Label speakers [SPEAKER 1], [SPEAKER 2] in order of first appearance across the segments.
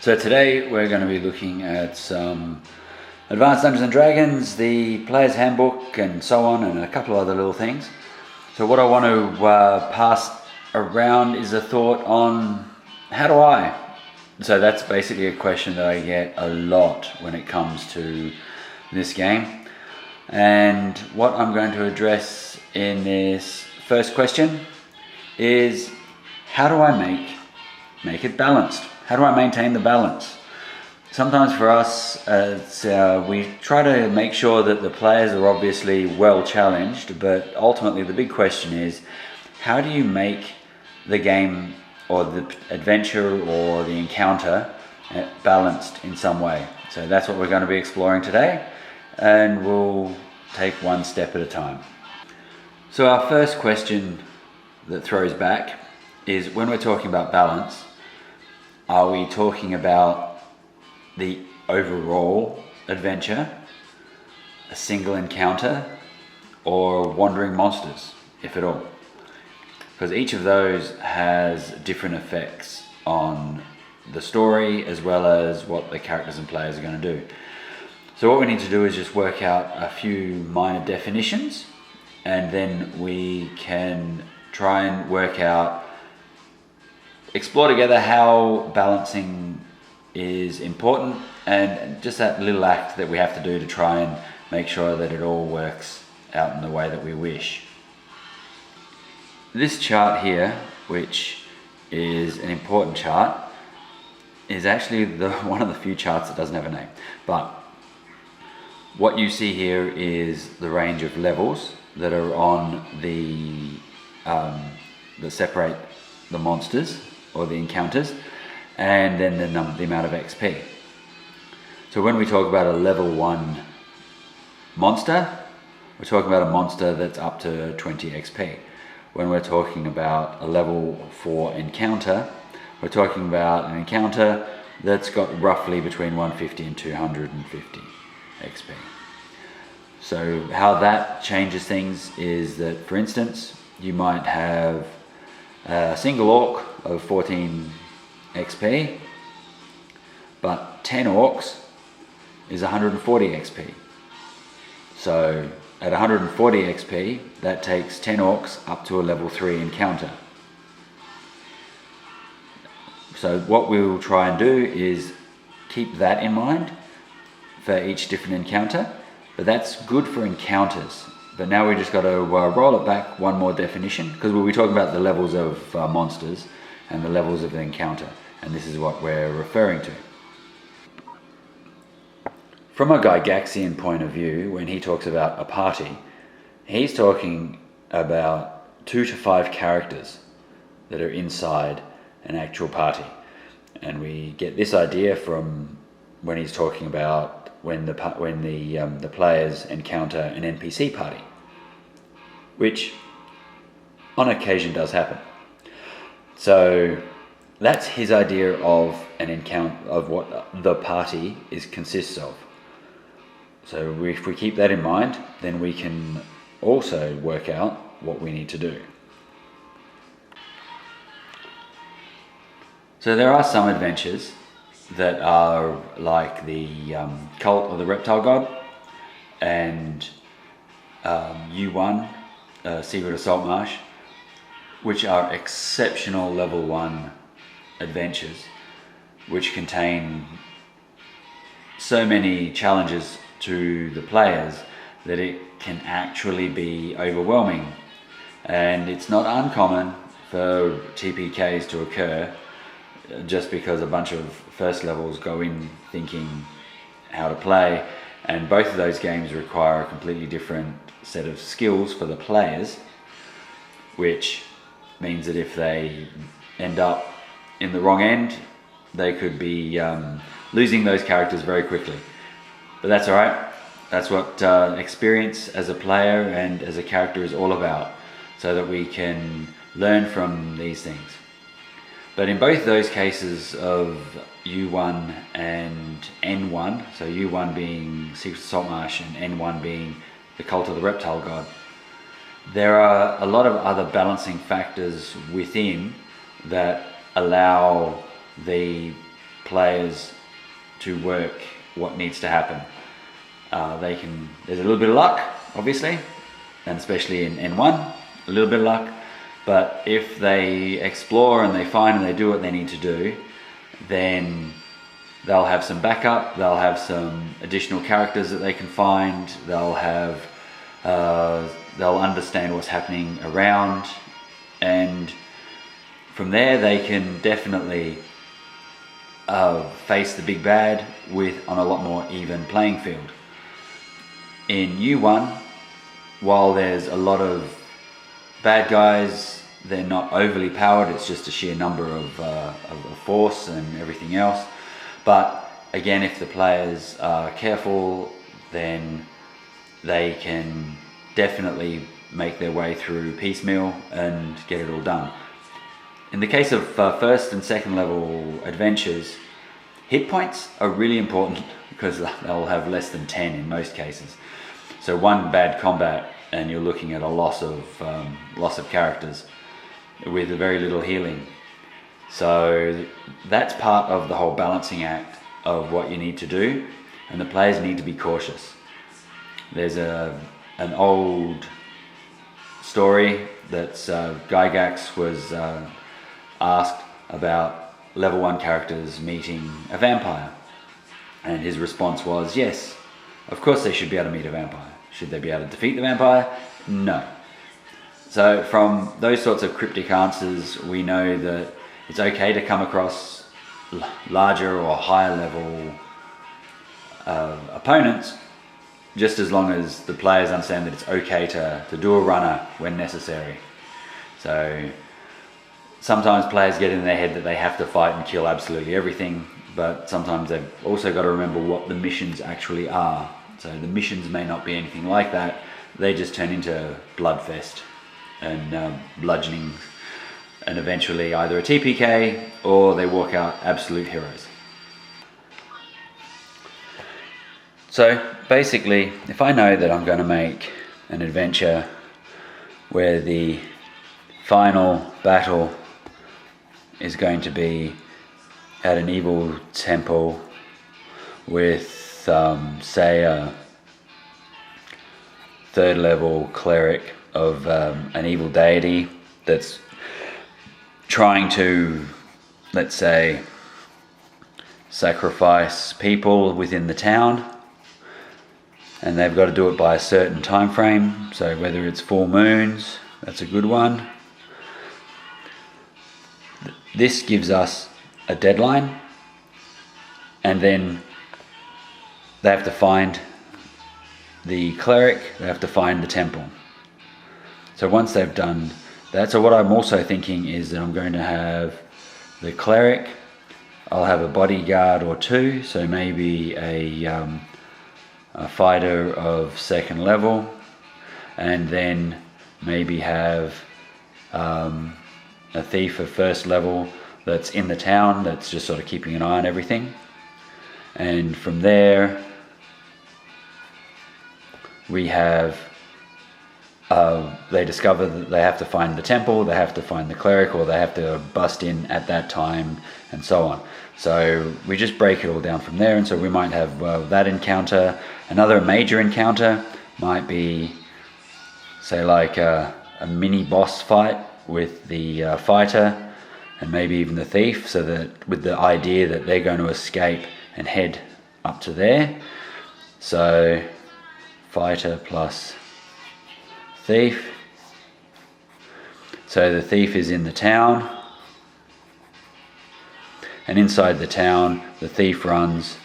[SPEAKER 1] So today we're going to be looking at some Advanced Dungeons and Dragons, the Player's Handbook and so on, and a couple of other little things. So what I want to pass around is a thought on how do I? So that's basically a question that I get a lot when it comes to this game. And what I'm going to address in this first question is how do I make it balanced? How do I maintain the balance? Sometimes for us, we try to make sure that the players are obviously well challenged, but ultimately the big question is, how do you make the game or the adventure or the encounter balanced in some way? So that's what we're going to be exploring today, and we'll take one step at a time. So our first question that throws back is, when we're talking about balance, are we talking about the overall adventure, a single encounter, or wandering monsters, if at all? Because each of those has different effects on the story as well as what the characters and players are going to do. So what we need to do is just work out a few minor definitions, and then we can try and explore together how balancing is important, and just that little act that we have to do to try and make sure that it all works out in the way that we wish. This chart here, which is an important chart, is actually one of the few charts that doesn't have a name. But what you see here is the range of levels that are on that separate the monsters or the encounters, and then the amount of XP. So when we talk about a level 1 monster, we're talking about a monster that's up to 20 XP. When we're talking about a level 4 encounter, we're talking about an encounter that's got roughly between 150 and 250 XP. So how that changes things is that, for instance, you might have a single orc of 14 XP, but 10 orcs is 140 XP. So at 140 XP, that takes 10 orcs up to a level 3 encounter. So what we'll try and do is keep that in mind for each different encounter, but that's good for encounters. But now we just got to roll it back one more definition, because we'll be talking about the levels of monsters and the levels of the encounter, and this is what we're referring to. From a Gygaxian point of view, when he talks about a party, he's talking about 2 to 5 characters that are inside an actual party. And we get this idea from when he's talking about when the players encounter an NPC party, which on occasion does happen. So that's his idea of an encounter, of what the party consists of. So if we keep that in mind, then we can also work out what we need to do. So there are some adventures that are like the Cult of the Reptile God and U1, Secret of Saltmarsh, which are exceptional level 1 adventures, which contain so many challenges to the players that it can actually be overwhelming. And it's not uncommon for TPKs to occur just because a bunch of first levels go in thinking how to play, and both of those games require a completely different set of skills for the players, which means that if they end up in the wrong end, they could be losing those characters very quickly. But that's alright. That's what experience as a player and as a character is all about, so that we can learn from these things. But in both those cases of U1 and N1, so U1 being Secret of Saltmarsh and N1 being the Cult of the Reptile God, there are a lot of other balancing factors within that allow the players to work what needs to happen. There's a little bit of luck, obviously, and especially in N1, a little bit of luck, but if they explore and they find and they do what they need to do, then they'll have some backup, they'll have some additional characters that they can find, they'll understand what's happening around, and from there they can definitely face the big bad on a lot more even playing field. In U1, while there's a lot of bad guys, they're not overly powered, it's just a sheer number of force and everything else. But again, if the players are careful, then they can definitely make their way through piecemeal and get it all done. In the case of first and second level adventures, hit points are really important because they'll have less than 10 in most cases. So one bad combat and you're looking at a loss of characters with very little healing. So that's part of the whole balancing act of what you need to do, and the players need to be cautious. There's an old story that Gygax was asked about level 1 characters meeting a vampire, and his response was, yes, of course they should be able to meet a vampire. Should they be able to defeat the vampire? No. So from those sorts of cryptic answers, we know that it's okay to come across larger or higher level opponents, just as long as the players understand that it's okay to do a runner when necessary. So sometimes players get in their head that they have to fight and kill absolutely everything, but sometimes they've also got to remember what the missions actually are. So the missions may not be anything like that, they just turn into bloodfest and bludgeoning, and eventually either a TPK or they walk out absolute heroes. So basically, if I know that I'm going to make an adventure where the final battle is going to be at an evil temple with say a third level cleric of an evil deity that's trying to, let's say, sacrifice people within the town, and they've got to do it by a certain time frame. So whether it's full moons, that's a good one. This gives us a deadline, and then they have to find the cleric, they have to find the temple. So once they've done that, so what I'm also thinking is that I'm going to have the cleric, I'll have a bodyguard or two, so maybe a fighter of second level, and then maybe have a thief of first level that's in the town, that's just sort of keeping an eye on everything. And from there we have they discover that they have to find the temple, they have to find the cleric, or they have to bust in at that time, and so on. So we just break it all down from there. And so we might have that encounter. Another major encounter might be, say, like a mini boss fight with the fighter and maybe even the thief, so that with the idea that they're going to escape and head up to there. So fighter plus thief. So the thief is in the town, and inside the town the thief runs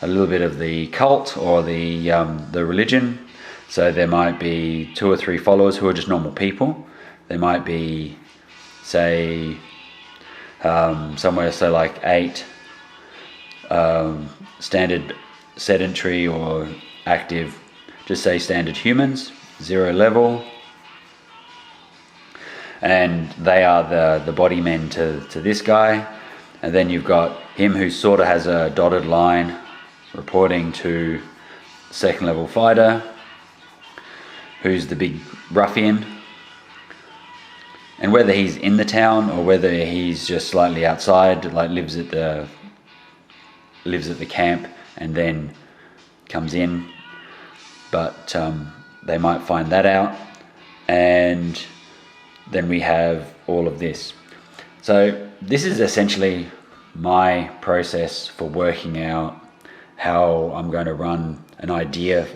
[SPEAKER 1] a little bit of the cult or the religion. So there might be 2 or 3 followers who are just normal people. There might be, say, somewhere, so like 8 standard sedentary or active, just say standard humans, 0 level, and they are the body men to this guy. And then you've got him who sort of has a dotted line reporting to second level fighter, who's the big ruffian. And whether he's in the town or whether he's just slightly outside, like lives at the lives at the camp and then comes in, but they might find that out, and then we have all of this. So this is essentially my process for working out how I'm going to run an idea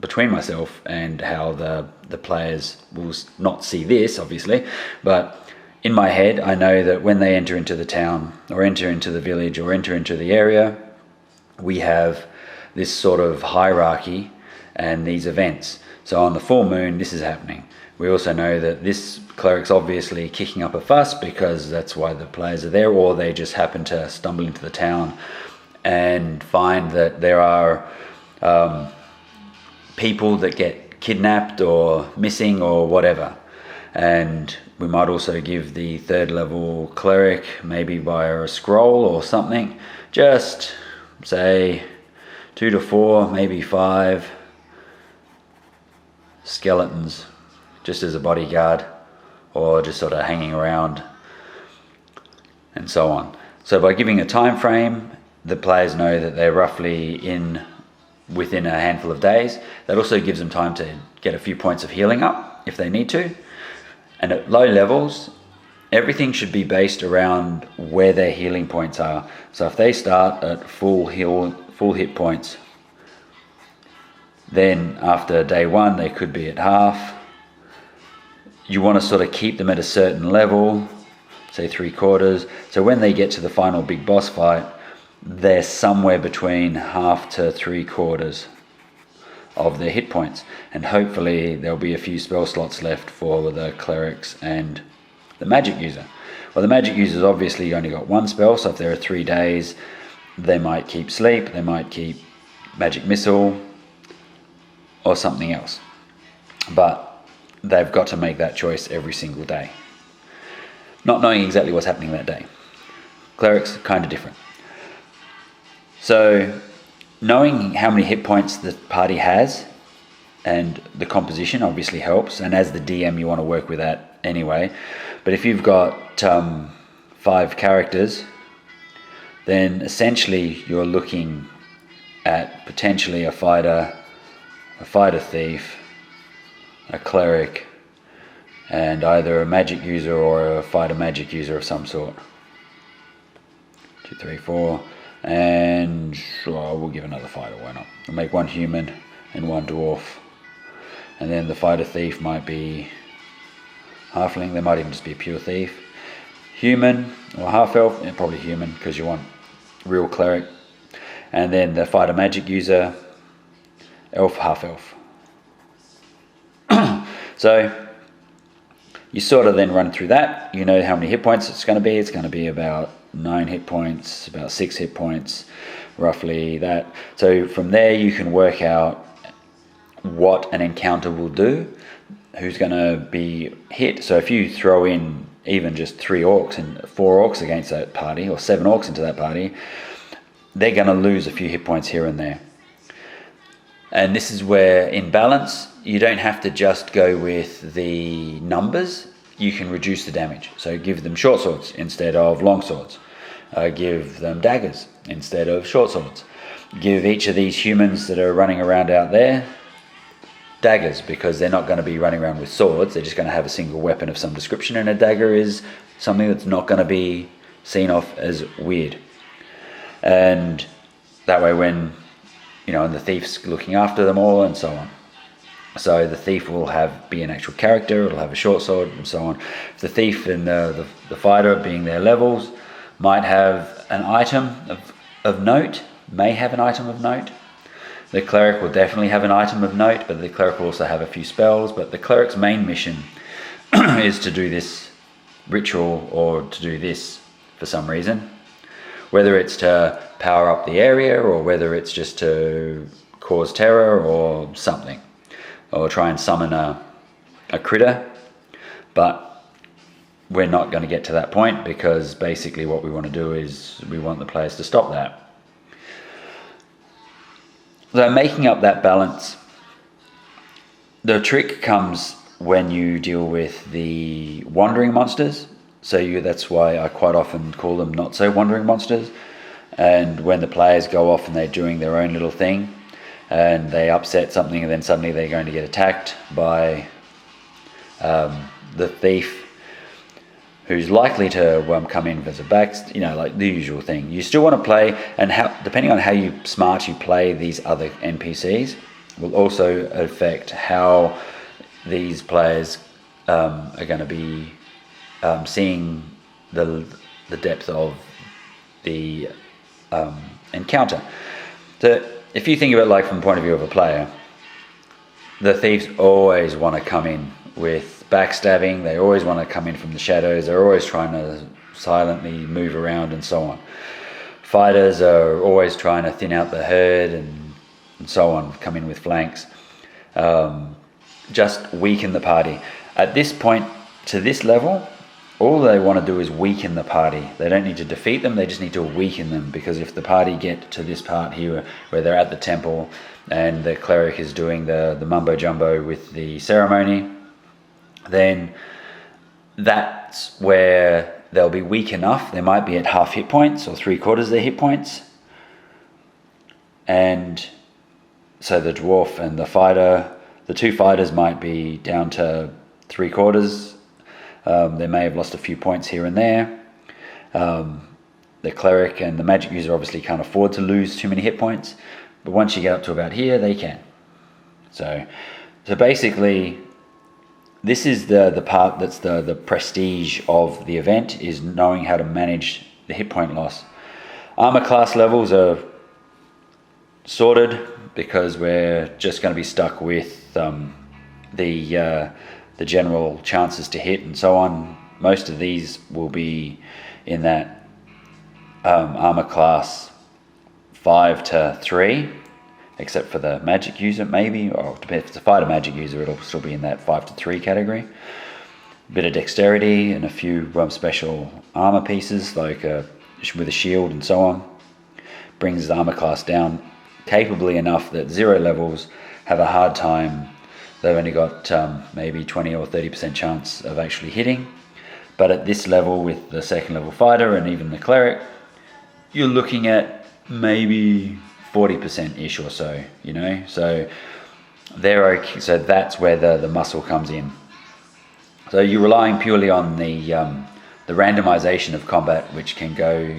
[SPEAKER 1] between myself, and how the players will not see this, obviously, but in my head I know that when they enter into the town, or enter into the village, or enter into the area, we have this sort of hierarchy and these events. So on the full moon, this is happening. We also know that this cleric's obviously kicking up a fuss because that's why the players are there, or they just happen to stumble into the town and find that there are people that get kidnapped or missing or whatever. And we might also give the 3rd level cleric, maybe via a scroll or something, just say 2 to 4, maybe 5 skeletons, just as a bodyguard, or just sort of hanging around, and so on. So by giving a time frame, the players know that they're roughly within a handful of days. That also gives them time to get a few points of healing up if they need to. And at low levels, everything should be based around where their healing points are. So if they start at full hit points, then after day 1 they could be at half. You want to sort of keep them at a certain level, say 3/4. So when they get to the final big boss fight, they're somewhere between half to 3/4 of their hit points, and hopefully there'll be a few spell slots left for the clerics and the magic user. Well, the magic user's obviously only got 1 spell, so if there are 3 days, they might keep sleep, they might keep magic missile or something else, but they've got to make that choice every single day, not knowing exactly what's happening that day. Clerics are kind of different. So knowing how many hit points the party has and the composition obviously helps, and as the DM you want to work with that anyway. But if you've got 5 characters, then essentially you're looking at potentially a fighter thief, a cleric, and either a magic user or a fighter magic user of some sort. 2, 3, 4. And we'll give another fighter, why not? We'll make 1 human and 1 dwarf, and then the fighter thief might be halfling. They might even just be a pure thief. Human or half elf, yeah, probably human because you want real cleric. And then the fighter magic user, elf, half elf. So you sort of then run through that. You know how many hit points it's going to be. It's going to be about 9 hit points, about 6 hit points, roughly that. So from there you can work out what an encounter will do, who's going to be hit. So if you throw in even just 3 orcs and 4 orcs against that party, or 7 orcs into that party, they're going to lose a few hit points here and there. And this is where, in balance, you don't have to just go with the numbers. You can reduce the damage. So give them short swords instead of long swords. Give them daggers instead of short swords. Give each of these humans that are running around out there daggers, because they're not going to be running around with swords. They're just going to have a single weapon of some description, and a dagger is something that's not going to be seen off as weird. And that way when, and the thief's looking after them all and so on. So the thief will be an actual character, it'll have a short sword and so on. The thief and the fighter, being their levels, might have an item of note, may have an item of note. The cleric will definitely have an item of note, but the cleric will also have a few spells. But the cleric's main mission is to do this ritual or to do this for some reason. Whether it's to power up the area, or whether it's just to cause terror or something, or try and summon a critter. But we're not going to get to that point, because basically what we want to do is we want the players to stop that. So making up that balance, the trick comes when you deal with the wandering monsters. So that's why I quite often call them not so wandering monsters. and when the players go off and they're doing their own little thing and they upset something, and then suddenly they're going to get attacked by the thief, who's likely to come in as a back, like the usual thing. You still want to play, and depending on how smart you play these other NPCs will also affect how these players are going to be seeing the depth of the encounter. So if you think of it like from the point of view of a player, the thieves always want to come in with backstabbing. They always want to come in from the shadows. They're always trying to silently move around and so on. Fighters are always trying to thin out the herd and so on, come in with flanks, just weaken the party. At this point, to this level, all they want to do is weaken the party. They don't need to defeat them, they just need to weaken them, because if the party get to this part here where they're at the temple and the cleric is doing the mumbo jumbo with the ceremony, then that's where they'll be weak enough. They might be at half hit points or 3/4 their hit points, and so the dwarf and the fighter, the two fighters might be down to 3/4. They may have lost a few points here and there. The cleric and the magic user obviously can't afford to lose too many hit points, but once you get up to about here, they can. So basically, this is the part that's the prestige of the event, is knowing how to manage the hit point loss. Armor class levels are sorted because we're just going to be stuck with the general chances to hit and so on. Most of these will be in that armor class 5 to 3, except for the magic user maybe, or if it's a fighter magic user, it'll still be in that 5 to 3 category. A bit of dexterity and a few special armor pieces, like with a shield and so on, brings the armor class down capably enough that 0 levels have a hard time. They've only got maybe 20 or 30% chance of actually hitting. But at this level, with the second level fighter and even the cleric, you're looking at maybe 40%-ish or so, So they're okay. So that's where the muscle comes in. So you're relying purely on the randomization of combat, which can go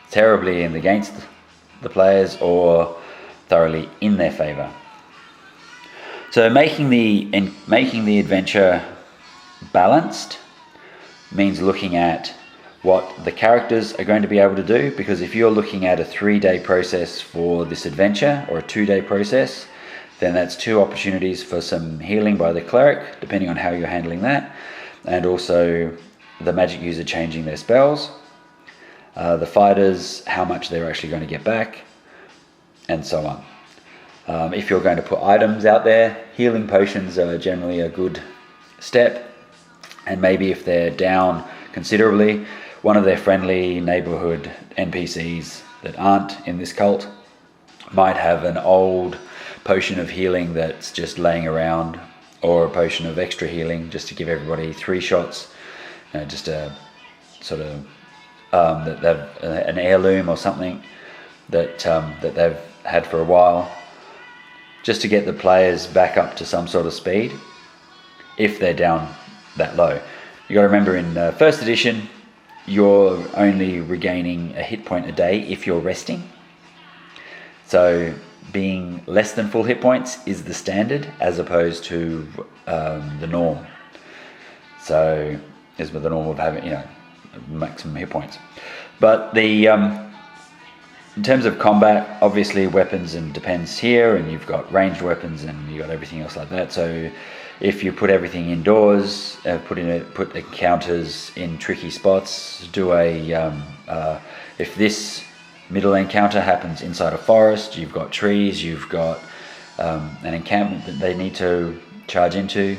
[SPEAKER 1] terribly against the players or thoroughly in their favor. So making the adventure balanced means looking at what the characters are going to be able to do, because if you're looking at a 3-day process for this adventure, or a 2-day process, then that's 2 opportunities for some healing by the cleric, depending on how you're handling that, and also the magic user changing their spells, the fighters, how much they're actually going to get back, and so on. If you're going to put items out there, healing potions are generally a good step, and maybe if they're down considerably, one of their friendly neighborhood NPCs that aren't in this cult might have an old potion of healing that's just laying around, or a potion of extra healing just to give everybody 3 shots, just a sort of an heirloom or something that they've had for a while, just to get the players back up to some sort of speed if they're down that low. You got to remember, in first edition, you're only regaining a hit point a day if you're resting. So being less than full hit points is the standard, as opposed to the norm. So is with the norm of having maximum hit points. But in terms of combat, obviously weapons and depends here, and you've got ranged weapons and you've got everything else like that. So if you put everything indoors, put encounters in tricky spots, if this middle encounter happens inside a forest, you've got trees, you've got an encampment that they need to charge into.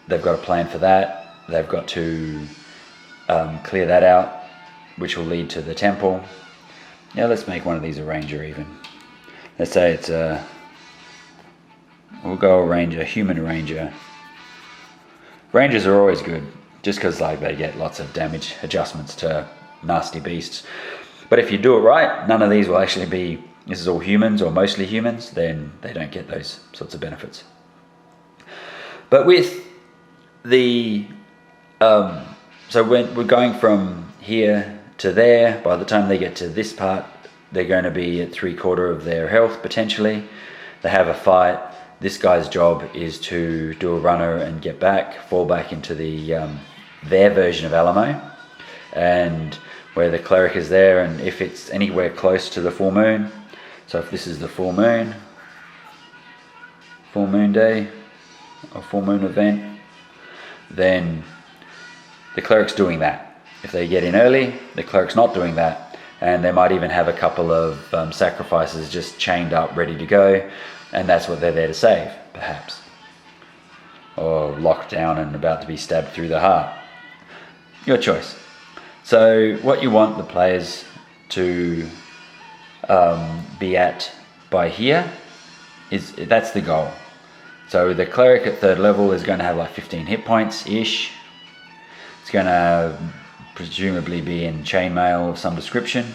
[SPEAKER 1] They've got a plan for that. They've got to clear that out, which will lead to the temple. Yeah, let's make one of these a ranger even. Let's say it's we'll go a human ranger. Rangers are always good, just because they get lots of damage adjustments to nasty beasts. But if you do it right, none of these will actually be, this is all humans or mostly humans, then they don't get those sorts of benefits. But with the, so when we're going from here to there, by the time they get to this part, they're going to be at 3/4 of their health potentially. They have a fight. This guy's job is to do a runner and get back, fall back into the their version of Alamo, and where the cleric is there, and if it's anywhere close to the full moon, so if this is the full moon day, or full moon event, then the cleric's doing that. If they get in early, the cleric's not doing that, and they might even have a couple of sacrifices just chained up, ready to go, and that's what they're there to save, perhaps, or locked down and about to be stabbed through the heart. Your choice. So what you want the players to be at by here is, that's the goal. So the cleric at 3rd level is going to have like 15 hit points ish. It's going to presumably be in chainmail of some description.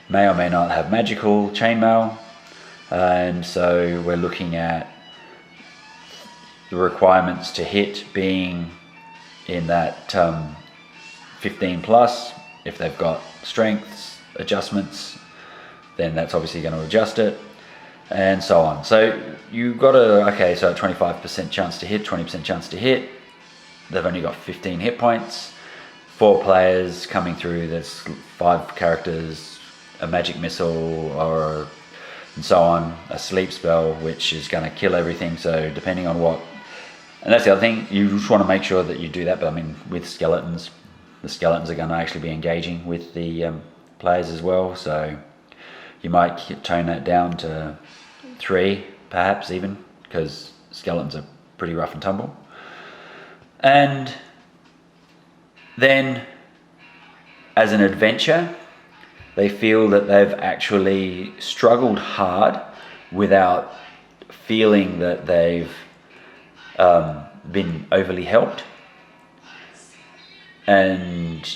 [SPEAKER 1] May or may not have magical chainmail. And so we're looking at the requirements to hit being in that 15 plus. If they've got strengths adjustments, then that's obviously going to adjust it, and so on. So you've got to, okay, so 25% chance to hit, 20% chance to hit. They've only got 15 hit points. 4 players coming through, there's 5 characters, a magic missile, or and so on, a sleep spell, which is going to kill everything. So depending on what, and that's the other thing, you just want to make sure that you do that. But I mean, with skeletons, the skeletons are going to actually be engaging with the players as well. So you might tone that down to 3, perhaps even, because skeletons are pretty rough and tumble. And then, as an adventure, they feel that they've actually struggled hard without feeling that they've been overly helped. And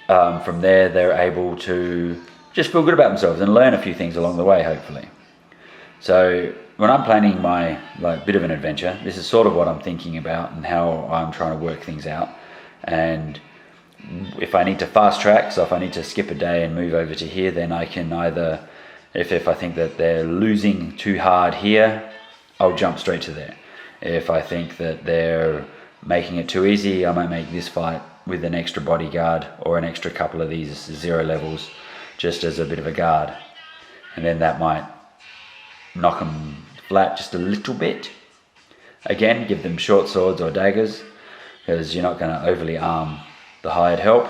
[SPEAKER 1] from there, they're able to just feel good about themselves and learn a few things along the way, hopefully. So when I'm planning my bit of an adventure, this is sort of what I'm thinking about and how I'm trying to work things out. And if I need to fast track, so if I need to skip a day and move over to here, then I can either, if I think that they're losing too hard here, I'll jump straight to there. If I think that they're making it too easy, I might make this fight with an extra bodyguard or an extra couple of these 0 levels just as a bit of a guard. And then that might knock them flat just a little bit. Again, give them short swords or daggers, because you're not going to overly arm the hired help,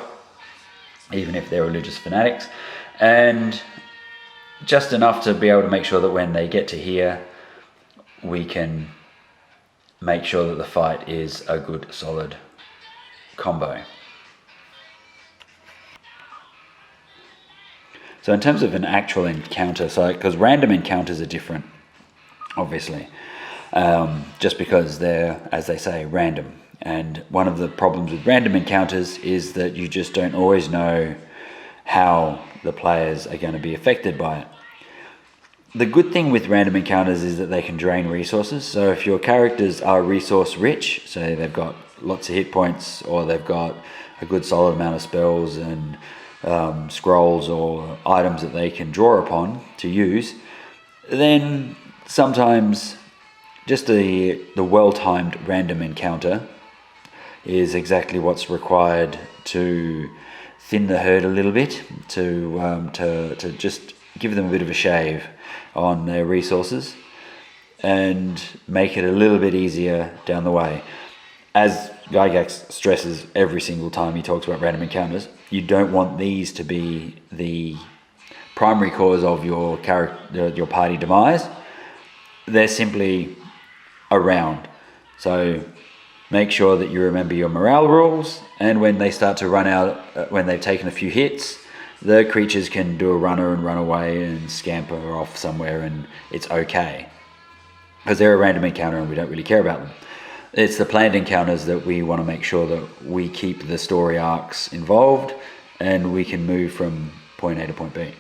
[SPEAKER 1] even if they're religious fanatics. And just enough to be able to make sure that when they get to here, we can make sure that the fight is a good, solid combo. So in terms of an actual encounter, so because random encounters are different, obviously, just because they're, as they say, random. And one of the problems with random encounters is that you just don't always know how the players are going to be affected by it. The good thing with random encounters is that they can drain resources. So if your characters are resource rich, so they've got lots of hit points, or they've got a good solid amount of spells and scrolls or items that they can draw upon to use, then sometimes just the well-timed random encounter is exactly what's required to thin the herd a little bit, to just give them a bit of a shave on their resources and make it a little bit easier down the way. As Gygax stresses every single time he talks about random encounters, you don't want these to be the primary cause of your party demise. They're simply around. So make sure that you remember your morale rules, and when they start to run out, when they've taken a few hits, the creatures can do a runner and run away and scamper off somewhere, and it's okay. Because they're a random encounter and we don't really care about them. It's the planned encounters that we want to make sure that we keep the story arcs involved, and we can move from point A to point B.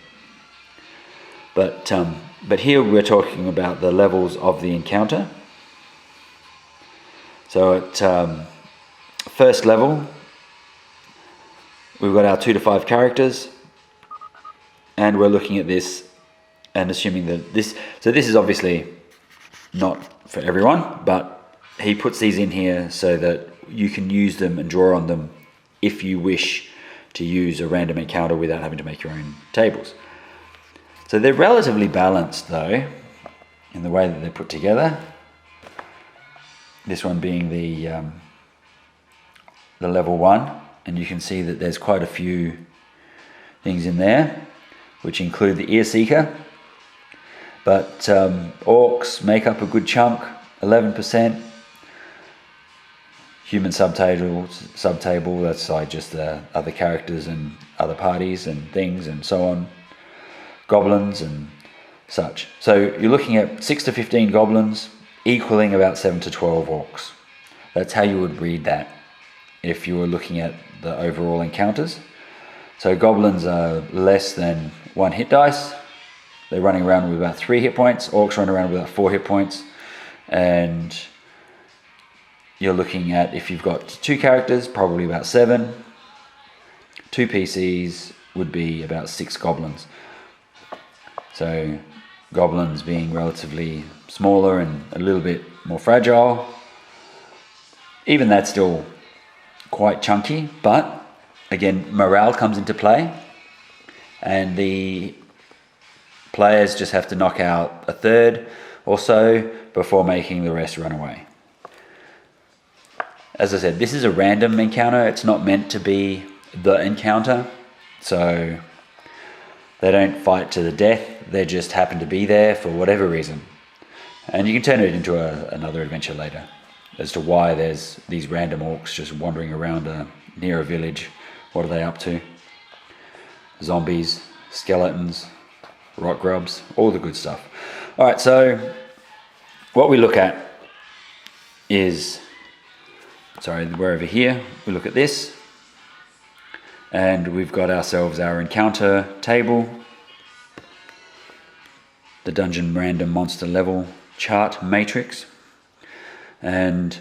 [SPEAKER 1] But here we're talking about the levels of the encounter. So at first level, we've got our 2 to 5 characters, and we're looking at this and assuming that this is obviously not for everyone, but he puts these in here so that you can use them and draw on them if you wish to use a random encounter without having to make your own tables. So they're relatively balanced though, in the way that they're put together. This one being the level 1, and you can see that there's quite a few things in there, which include the Ear Seeker. But orcs make up a good chunk, 11%. Human subtable, that's like just the other characters and other parties and things and so on. Goblins and such. So you're looking at 6 to 15 goblins equaling about 7 to 12 orcs. That's how you would read that if you were looking at the overall encounters. So goblins are less than 1 hit dice. They're running around with about 3 hit points. Orcs run around with about 4 hit points. And you're looking at, if you've got 2 characters, probably about 7. 2 PCs would be about 6 goblins. So goblins being relatively smaller and a little bit more fragile. Even that's still quite chunky, but again, morale comes into play, and the players just have to knock out a third or so before making the rest run away. As I said, this is a random encounter. It's not meant to be the encounter, so they don't fight to the death. They just happen to be there for whatever reason. And you can turn it into another adventure later as to why there's these random orcs just wandering around near a village. What are they up to? Zombies, skeletons, rock grubs, all the good stuff. All right, so what we look at is, we're over here. We look at this, and we've got ourselves our encounter table, the dungeon random monster level chart matrix, and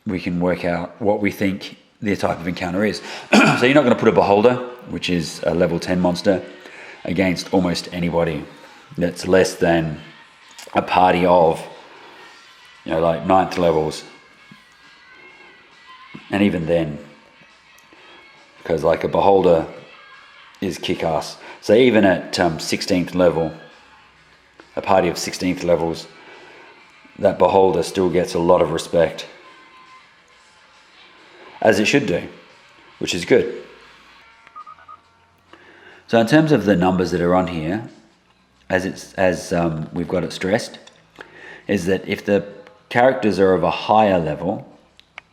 [SPEAKER 1] we can work out what we think the type of encounter is. So you're not going to put a beholder, which is a level 10 monster, against almost anybody that's less than a party of, like 9th levels. And even then, because like a beholder is kick-ass. So even at 16th level, a party of 16th levels, that beholder still gets a lot of respect, as it should do, which is good. So in terms of the numbers that are on here, as we've got it stressed, is that if the characters are of a higher level,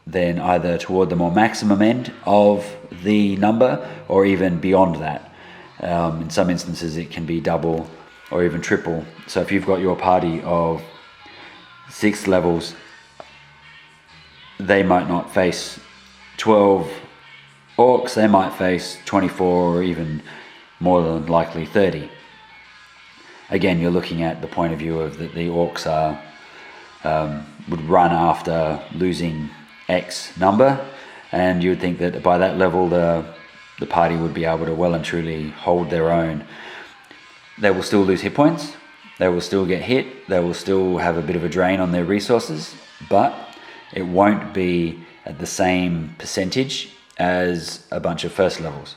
[SPEAKER 1] then either toward the more maximum end of the number or even beyond that. In some instances it can be double or even triple. So if you've got your party of 6 levels, they might not face 12 orcs, they might face 24 or even more than likely 30. Again, you're looking at the point of view of that the orcs would run after losing X number, and you would think that by that level the party would be able to well and truly hold their own. They will still lose hit points, they will still get hit, they will still have a bit of a drain on their resources, but it won't be at the same percentage as a bunch of first levels.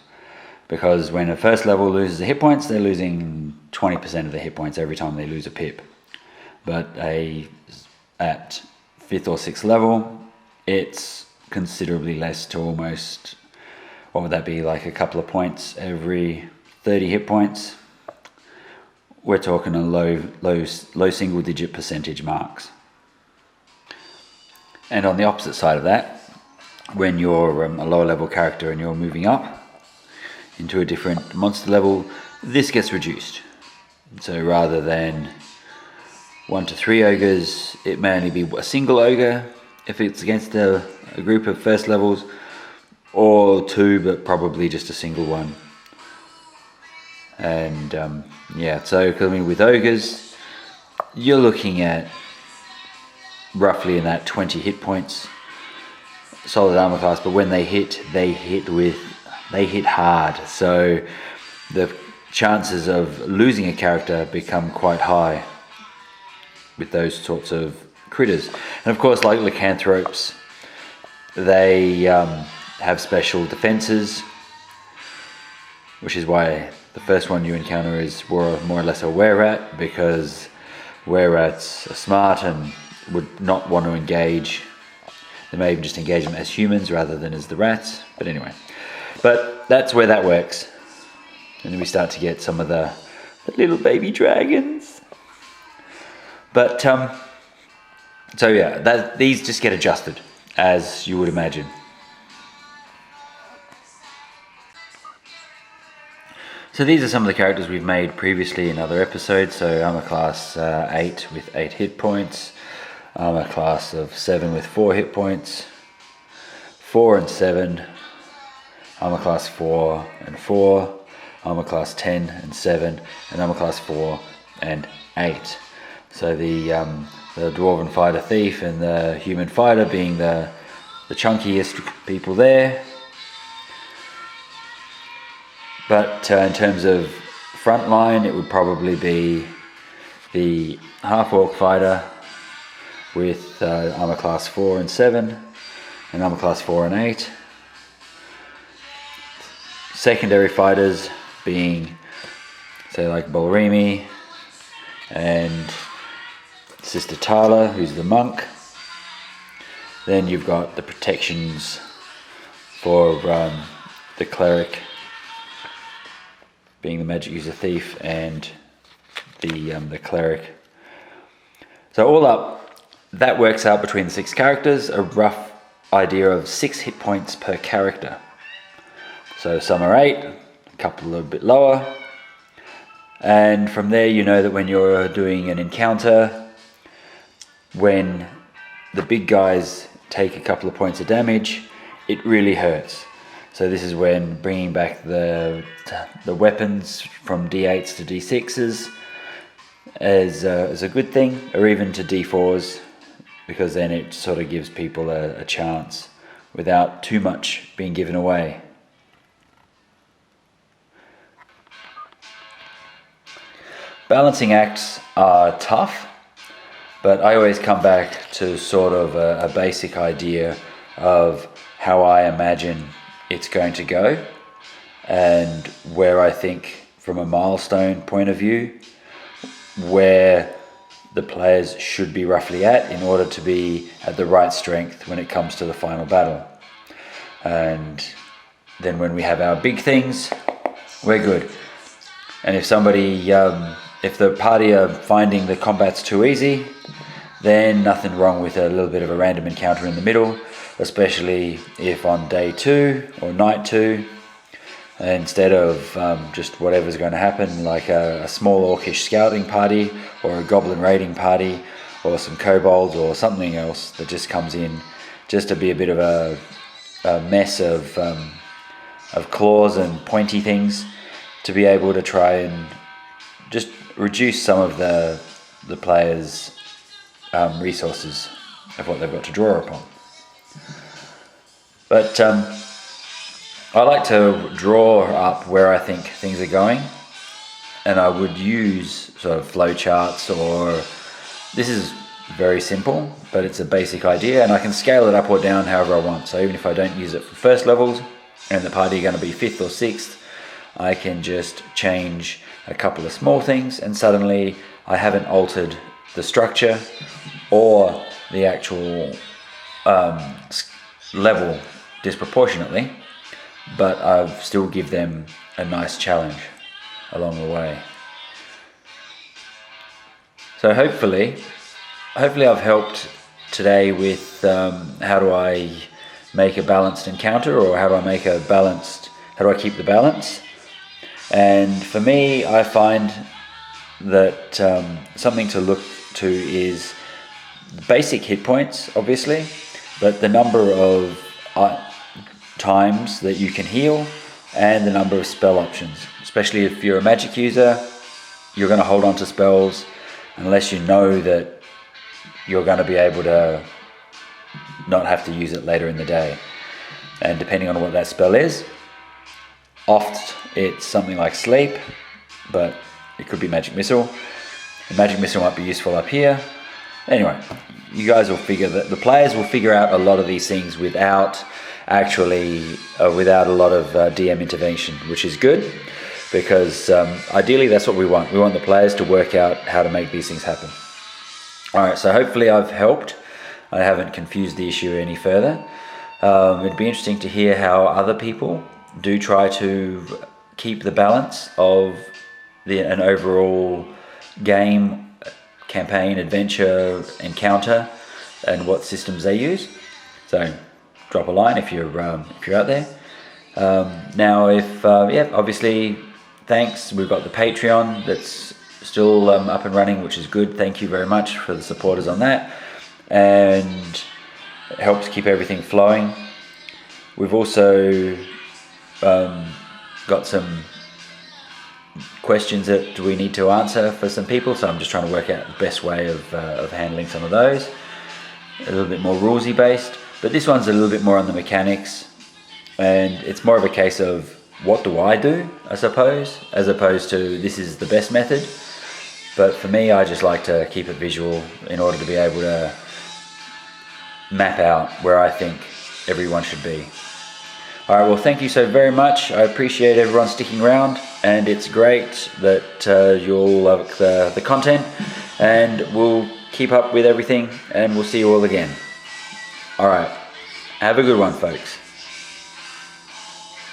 [SPEAKER 1] Because when a first level loses the hit points, they're losing 20% of the hit points every time they lose a pip. But at 5th or 6th level, it's considerably less, to almost, what would that be, like a couple of points every 30 hit points. We're talking a low single digit percentage marks. And on the opposite side of that, when you're a lower level character and you're moving up into a different monster level, this gets reduced. So rather than 1 to 3 ogres, it may only be a single ogre if it's against a group of first levels, or 2, but probably just a single one. And yeah, so I mean, with ogres, you're looking at roughly in that 20 hit points, solid armor class. But when they hit hard. So the chances of losing a character become quite high with those sorts of critters. And of course, like lycanthropes, they have special defenses, which is why the first one you encounter is more or less a were-rat, because were-rats are smart and would not want to engage. They may even just engage them as humans rather than as the rats. But anyway, but that's where that works. And then we start to get some of the little baby dragons. But so yeah, these just get adjusted, as you would imagine. So these are some of the characters we've made previously in other episodes. So armor class 8 with 8 hit points, armor class of 7 with 4 hit points, 4 and 7, armor class 4 and 4, armor class 10 and 7, and armor class 4 and 8. So the dwarven fighter thief and the human fighter being the chunkiest people there. But in terms of front line, it would probably be the half-orc fighter with armor class 4 and 7, and armor class 4 and 8. Secondary fighters being, say, like Bolrimi and Sister Tala, who's the monk. Then you've got the protections for the cleric, being the magic user thief and the cleric. So all up, that works out between the 6 characters, a rough idea of 6 hit points per character. So some are 8, a couple a bit lower. And from there you know that when you're doing an encounter, when the big guys take a couple of points of damage, it really hurts. So this is when bringing back the weapons from D8s to D6s is a good thing, or even to D4s, because then it sort of gives people a chance without too much being given away. Balancing acts are tough, but I always come back to sort of a basic idea of how I imagine it's going to go, and where I think from a milestone point of view where the players should be roughly at in order to be at the right strength when it comes to the final battle. And then when we have our big things, we're good. And if somebody if the party are finding the combat's too easy, then nothing wrong with a little bit of a random encounter in the middle, especially if on day 2 or night 2, instead of just whatever's going to happen, like a small orcish scouting party or a goblin raiding party or some kobolds or something else that just comes in just to be a bit of a mess of claws and pointy things, to be able to try and just reduce some of the players' resources of what they've got to draw upon. But I like to draw up where I think things are going, and I would use sort of flow charts, or this is very simple, but it's a basic idea, and I can scale it up or down however I want. So even if I don't use it for first levels and the party are going to be 5th or 6th, I can just change a couple of small things, and suddenly I haven't altered the structure or the actual level disproportionately, but I've still give them a nice challenge along the way. So hopefully I've helped today with how do I make a balanced encounter, or how do I keep the balance. And for me, I find that something to look to is basic hit points, obviously, but the number of times that you can heal and the number of spell options. especially if you're a magic user, you're going to hold on to spells unless you know that you're going to be able to not have to use it later in the day. And depending on what that spell is, oft it's something like sleep, but it could be magic missile. The magic missile might be useful up here. Anyway, you guys will figure that the players will figure out a lot of these things without without a lot of DM intervention, which is good, because ideally that's what we want. We want the players to work out how to make these things happen. All right, so hopefully I've helped. I haven't confused the issue any further. It'd be interesting to hear how other people do try to keep the balance of an overall game, campaign, adventure, encounter, and what systems they use. So drop a line if you're out there. Now, if obviously, thanks. We've got the Patreon that's still up and running, which is good. Thank you very much for the supporters on that, and it helps keep everything flowing. We've also got some questions that we need to answer for some people, so I'm just trying to work out the best way of handling some of those. A little bit more rulesy based, but this one's a little bit more on the mechanics, and it's more of a case of what do I do, I suppose, as opposed to this is the best method. But for me, I just like to keep it visual in order to be able to map out where I think everyone should be. All right, well, thank you so very much. I appreciate everyone sticking around, and it's great that you'll like the content, and we'll keep up with everything, and we'll see you all again. All right, have a good one, folks.